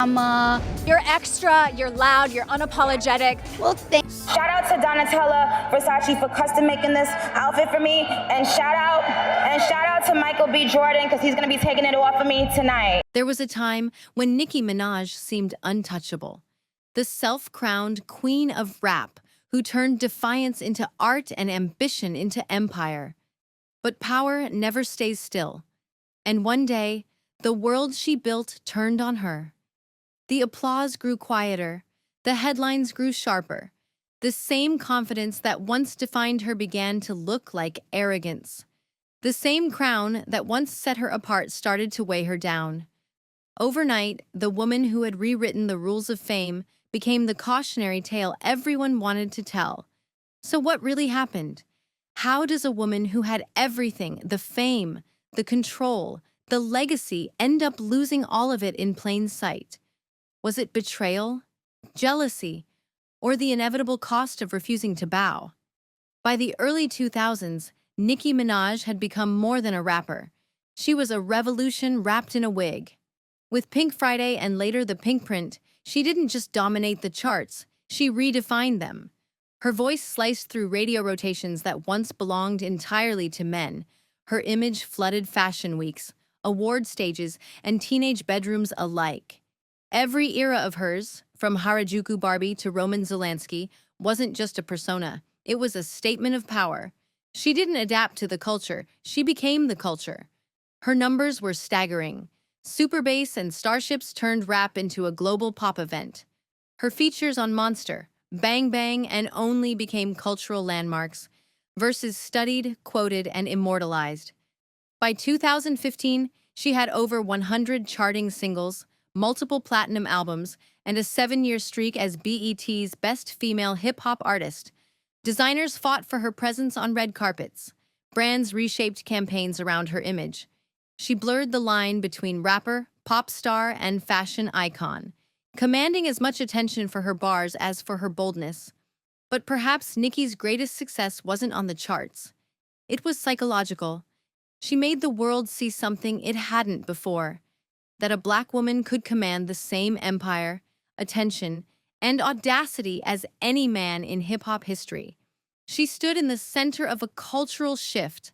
You're extra, you're loud, you're unapologetic. Well, Shout out to Donatella Versace for custom making this outfit for me, and shout out to Michael B. Jordan because he's gonna be taking it off of me tonight. There was a time when Nicki Minaj seemed untouchable, the self-crowned queen of rap who turned defiance into art and ambition into empire. But power never stays still, and one day, the world she built turned on her. The applause grew quieter, the headlines grew sharper. The same confidence that once defined her began to look like arrogance. The same crown that once set her apart started to weigh her down. Overnight, the woman who had rewritten the rules of fame became the cautionary tale everyone wanted to tell. So what really happened? How does a woman who had everything, the fame, the control, the legacy, end up losing all of it in plain sight? Was it betrayal, jealousy, or the inevitable cost of refusing to bow? By the early 2000s, Nicki Minaj had become more than a rapper. She was a revolution wrapped in a wig. With Pink Friday and later the Pink Print, she didn't just dominate the charts, she redefined them. Her voice sliced through radio rotations that once belonged entirely to men. Her image flooded fashion weeks, award stages, and teenage bedrooms alike. Every era of hers, from Harajuku Barbie to Roman Zelensky, wasn't just a persona. It was a statement of power. She didn't adapt to the culture. She became the culture. Her numbers were staggering. Super Bass and Starships turned rap into a global pop event. Her features on Monster, Bang Bang, and Only became cultural landmarks. Verses studied, quoted, and immortalized. By 2015, she had over 100 charting singles, multiple platinum albums, and a 7-year streak as BET's Best Female Hip-Hop Artist. Designers fought for her presence on red carpets. Brands reshaped campaigns around her image. She blurred the line between rapper, pop star, and fashion icon, commanding as much attention for her bars as for her boldness. But perhaps Nicki's greatest success wasn't on the charts. It was psychological. She made the world see something it hadn't before, that a Black woman could command the same empire, attention, and audacity as any man in hip-hop history. She stood in the center of a cultural shift,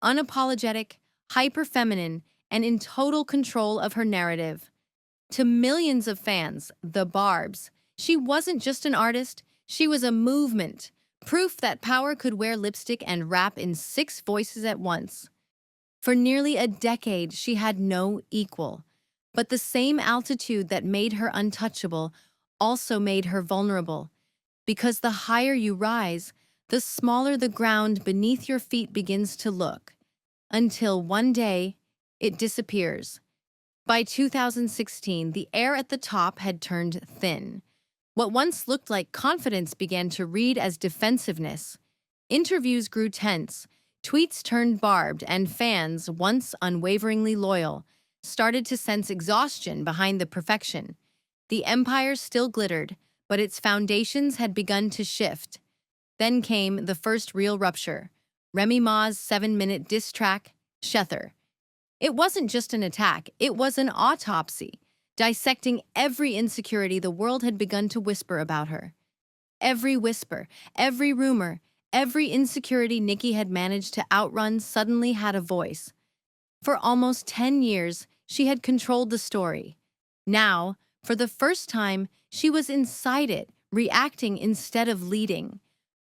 unapologetic, hyper-feminine, and in total control of her narrative. To millions of fans, the Barbs, she wasn't just an artist, she was a movement, proof that power could wear lipstick and rap in 6 voices at once. For nearly a decade, she had no equal. But the same altitude that made her untouchable also made her vulnerable. Because the higher you rise, the smaller the ground beneath your feet begins to look. Until one day, it disappears. By 2016, the air at the top had turned thin. What once looked like confidence began to read as defensiveness. Interviews grew tense, tweets turned barbed, and fans, once unwaveringly loyal, started to sense exhaustion behind the perfection. The empire still glittered, but its foundations had begun to shift. Then came the first real rupture, Remy Ma's 7-minute diss track, Shether. It wasn't just an attack, it was an autopsy, dissecting every insecurity the world had begun to whisper about her. Every whisper, every rumor, every insecurity Nicki had managed to outrun suddenly had a voice. For almost 10 years, she had controlled the story. Now, for the first time, she was inside it, reacting instead of leading.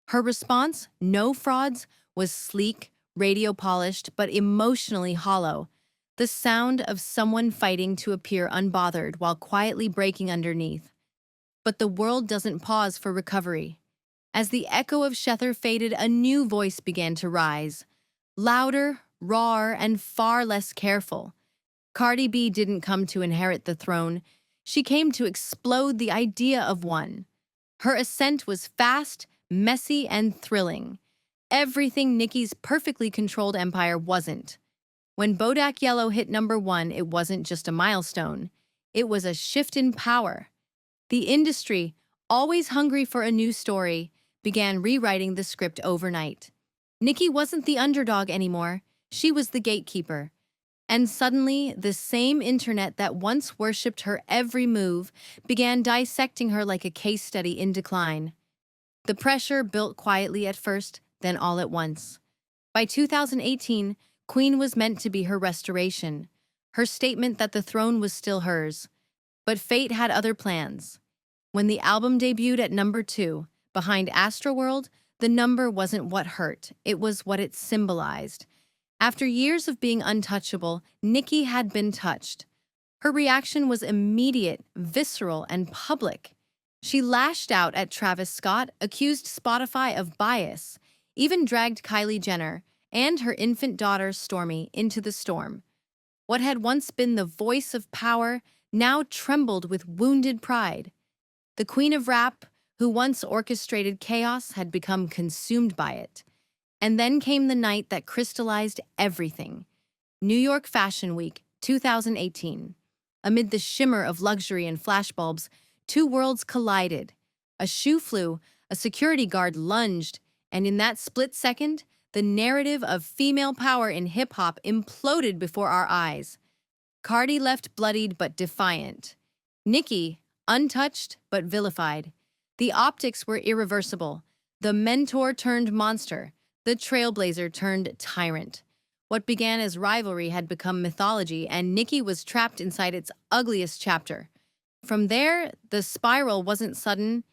Her response, no frauds, was sleek, radio-polished, but emotionally hollow. The sound of someone fighting to appear unbothered while quietly breaking underneath. But the world doesn't pause for recovery. As the echo of Shether faded, a new voice began to rise. Louder, rawer, and far less careful. Cardi B didn't come to inherit the throne. She came to explode the idea of one. Her ascent was fast, messy, and thrilling. Everything Nicki's perfectly controlled empire wasn't. When Bodak Yellow hit #1, it wasn't just a milestone. It was a shift in power. The industry, always hungry for a new story, began rewriting the script overnight. Nicki wasn't the underdog anymore. She was the gatekeeper. And suddenly, the same internet that once worshipped her every move began dissecting her like a case study in decline. The pressure built quietly at first, then all at once. By 2018, Queen was meant to be her restoration, her statement that the throne was still hers. But fate had other plans. When the album debuted at number 2, behind Astroworld, the number wasn't what hurt, it was what it symbolized. After years of being untouchable, Nicki had been touched. Her reaction was immediate, visceral, and public. She lashed out at Travis Scott, accused Spotify of bias, even dragged Kylie Jenner and her infant daughter Stormi into the storm. What had once been the voice of power now trembled with wounded pride. The queen of rap, who once orchestrated chaos, had become consumed by it. And then came the night that crystallized everything. New York Fashion Week, 2018. Amid the shimmer of luxury and flashbulbs, two worlds collided. A shoe flew, a security guard lunged, and in that split second, the narrative of female power in hip-hop imploded before our eyes. Cardi left bloodied but defiant. Nicki, untouched but vilified. The optics were irreversible. The mentor turned monster. The trailblazer turned tyrant. What began as rivalry had become mythology, and Nicki was trapped inside its ugliest chapter. From there, the spiral wasn't sudden,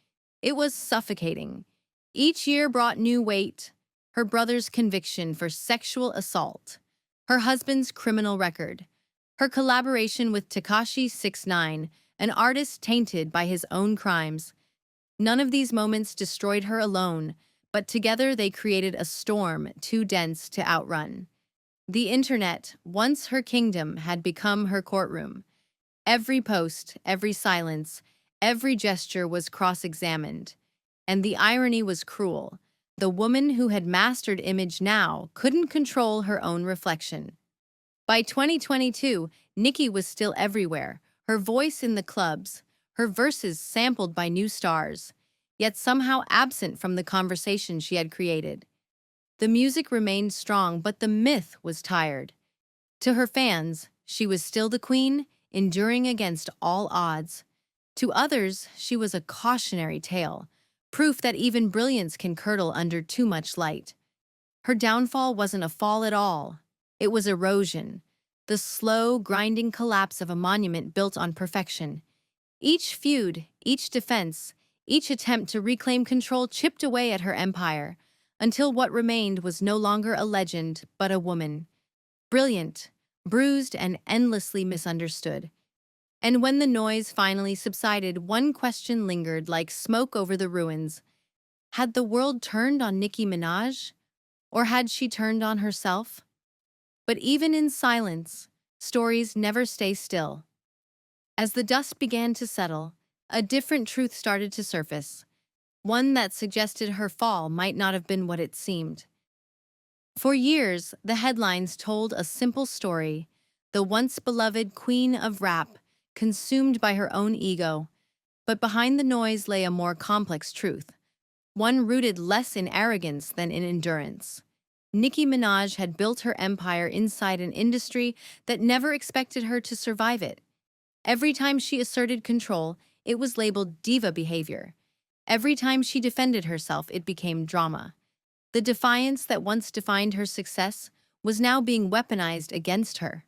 it was suffocating. Each year brought new weight: her brother's conviction for sexual assault, her husband's criminal record, her collaboration with Tekashi 6ix9ine, an artist tainted by his own crimes. None of these moments destroyed her alone, but together they created a storm too dense to outrun. The internet, once her kingdom, had become her courtroom. Every post, every silence, every gesture was cross-examined. And the irony was cruel. The woman who had mastered image now couldn't control her own reflection. By 2022, Nicki was still everywhere, her voice in the clubs, her verses sampled by new stars, yet somehow absent from the conversation she had created. The music remained strong, but the myth was tired. To her fans, she was still the queen, enduring against all odds. To others, she was a cautionary tale, proof that even brilliance can curdle under too much light. Her downfall wasn't a fall at all. It was erosion, the slow, grinding collapse of a monument built on perfection. Each feud, each defense, each attempt to reclaim control chipped away at her empire, until what remained was no longer a legend, but a woman. Brilliant, bruised, and endlessly misunderstood. And when the noise finally subsided, one question lingered like smoke over the ruins. Had the world turned on Nicki Minaj? Or had she turned on herself? But even in silence, stories never stay still. As the dust began to settle, a different truth started to surface, one that suggested her fall might not have been what it seemed. For years, the headlines told a simple story: the once beloved queen of rap, consumed by her own ego. But behind the noise lay a more complex truth, one rooted less in arrogance than in endurance. Nicki Minaj had built her empire inside an industry that never expected her to survive it. Every time she asserted control, it was labeled diva behavior. Every time she defended herself, it became drama. The defiance that once defined her success was now being weaponized against her.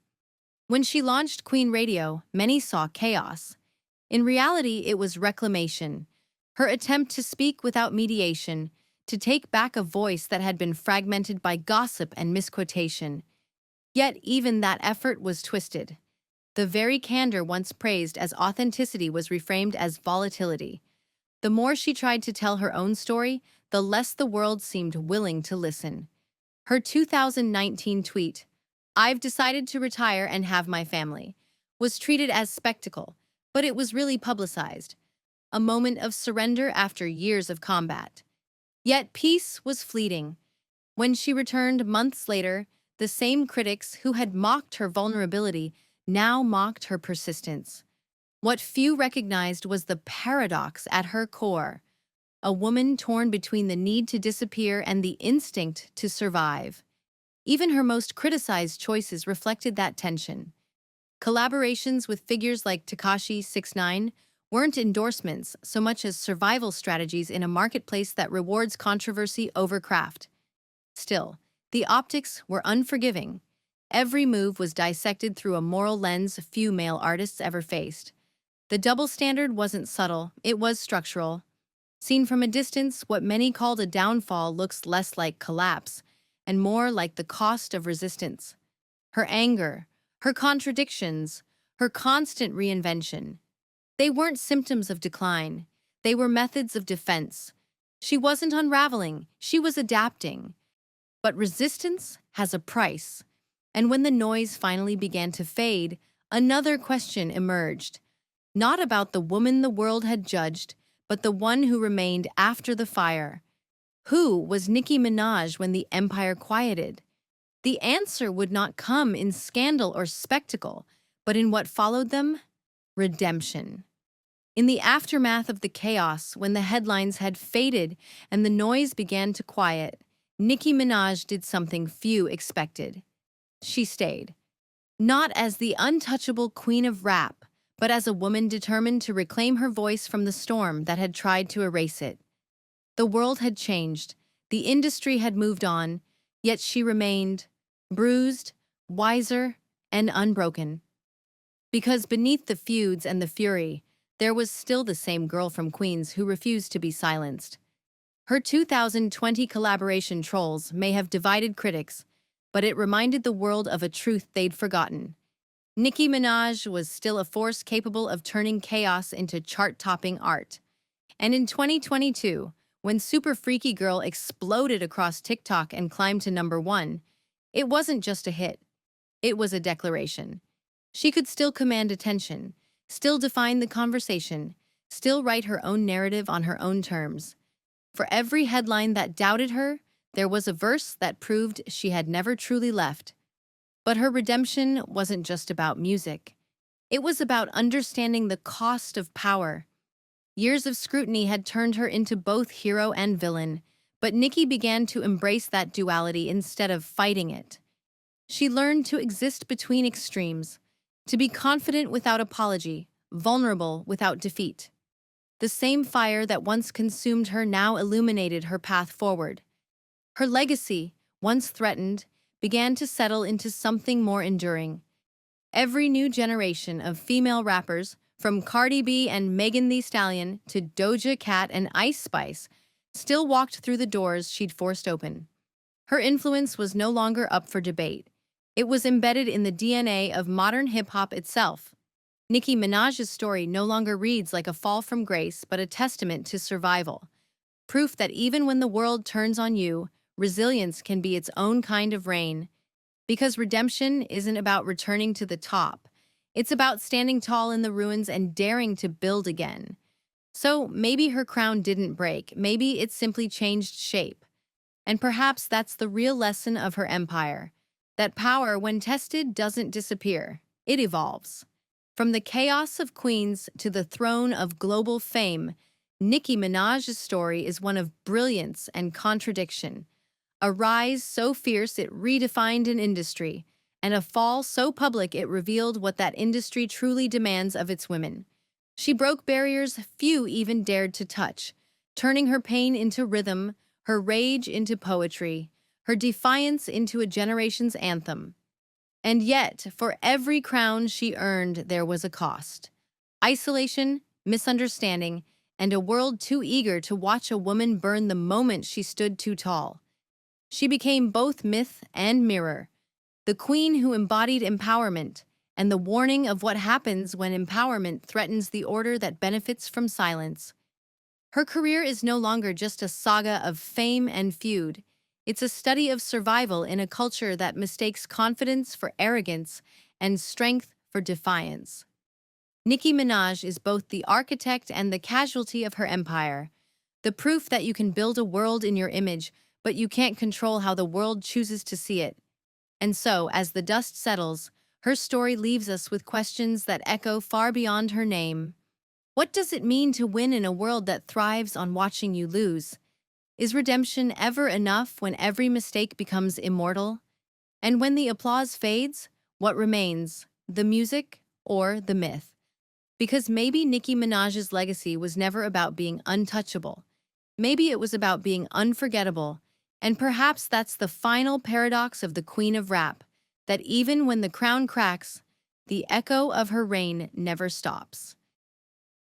When she launched Queen Radio, many saw chaos. In reality, it was reclamation, her attempt to speak without mediation, to take back a voice that had been fragmented by gossip and misquotation. Yet even that effort was twisted. The very candor once praised as authenticity was reframed as volatility. The more she tried to tell her own story, the less the world seemed willing to listen. Her 2019 tweet, "I've decided to retire and have my family," was treated as spectacle, but it was really publicized, a moment of surrender after years of combat. Yet peace was fleeting. When she returned months later, the same critics who had mocked her vulnerability now mocked her persistence. What few recognized was the paradox at her core: a woman torn between the need to disappear and the instinct to survive. Even her most criticized choices reflected that tension. Collaborations with figures like Tekashi 69 weren't endorsements so much as survival strategies in a marketplace that rewards controversy over craft. Still, the optics were unforgiving. Every move was dissected through a moral lens few male artists ever faced. The double standard wasn't subtle, it was structural. Seen from a distance, what many called a downfall looks less like collapse and more like the cost of resistance. Her anger, her contradictions, her constant reinvention. They weren't symptoms of decline. They were methods of defense. She wasn't unraveling, she was adapting. But resistance has a price. And when the noise finally began to fade, another question emerged. Not about the woman the world had judged, but the one who remained after the fire. Who was Nicki Minaj when the empire quieted? The answer would not come in scandal or spectacle, but in what followed them: redemption. In the aftermath of the chaos, when the headlines had faded and the noise began to quiet, Nicki Minaj did something few expected. She stayed. Not as the untouchable queen of rap, but as a woman determined to reclaim her voice from the storm that had tried to erase it. The world had changed, the industry had moved on, yet she remained bruised, wiser, and unbroken. Because beneath the feuds and the fury, there was still the same girl from Queens who refused to be silenced. Her 2020 collaboration Trolls may have divided critics, but it reminded the world of a truth they'd forgotten. Nicki Minaj was still a force capable of turning chaos into chart-topping art. And in 2022, when Super Freaky Girl exploded across TikTok and climbed to #1, it wasn't just a hit. It was a declaration. She could still command attention, still define the conversation, still write her own narrative on her own terms. For every headline that doubted her, there was a verse that proved she had never truly left. But her redemption wasn't just about music. It was about understanding the cost of power. Years of scrutiny had turned her into both hero and villain, but Nicki began to embrace that duality instead of fighting it. She learned to exist between extremes, to be confident without apology, vulnerable without defeat. The same fire that once consumed her now illuminated her path forward. Her legacy, once threatened, began to settle into something more enduring. Every new generation of female rappers, from Cardi B and Megan Thee Stallion to Doja Cat and Ice Spice, still walked through the doors she'd forced open. Her influence was no longer up for debate. It was embedded in the DNA of modern hip-hop itself. Nicki Minaj's story no longer reads like a fall from grace, but a testament to survival. Proof that even when the world turns on you, resilience can be its own kind of rain. Because redemption isn't about returning to the top. It's about standing tall in the ruins and daring to build again. So maybe her crown didn't break, maybe it simply changed shape. And perhaps that's the real lesson of her empire. That power, when tested, doesn't disappear. It evolves. From the chaos of Queens to the throne of global fame, Nicki Minaj's story is one of brilliance and contradiction. A rise so fierce it redefined an industry, and a fall so public it revealed what that industry truly demands of its women. She broke barriers few even dared to touch, turning her pain into rhythm, her rage into poetry, her defiance into a generation's anthem. And yet, for every crown she earned, there was a cost. Isolation, misunderstanding, and a world too eager to watch a woman burn the moment she stood too tall. She became both myth and mirror, the queen who embodied empowerment, and the warning of what happens when empowerment threatens the order that benefits from silence. Her career is no longer just a saga of fame and feud. It's a study of survival in a culture that mistakes confidence for arrogance and strength for defiance. Nicki Minaj is both the architect and the casualty of her empire, the proof that you can build a world in your image, but you can't control how the world chooses to see it. And so, as the dust settles, her story leaves us with questions that echo far beyond her name. What does it mean to win in a world that thrives on watching you lose? Is redemption ever enough when every mistake becomes immortal? And when the applause fades, what remains? The music or the myth? Because maybe Nicki Minaj's legacy was never about being untouchable. Maybe it was about being unforgettable. And perhaps that's the final paradox of the Queen of Rap, that even when the crown cracks, the echo of her reign never stops.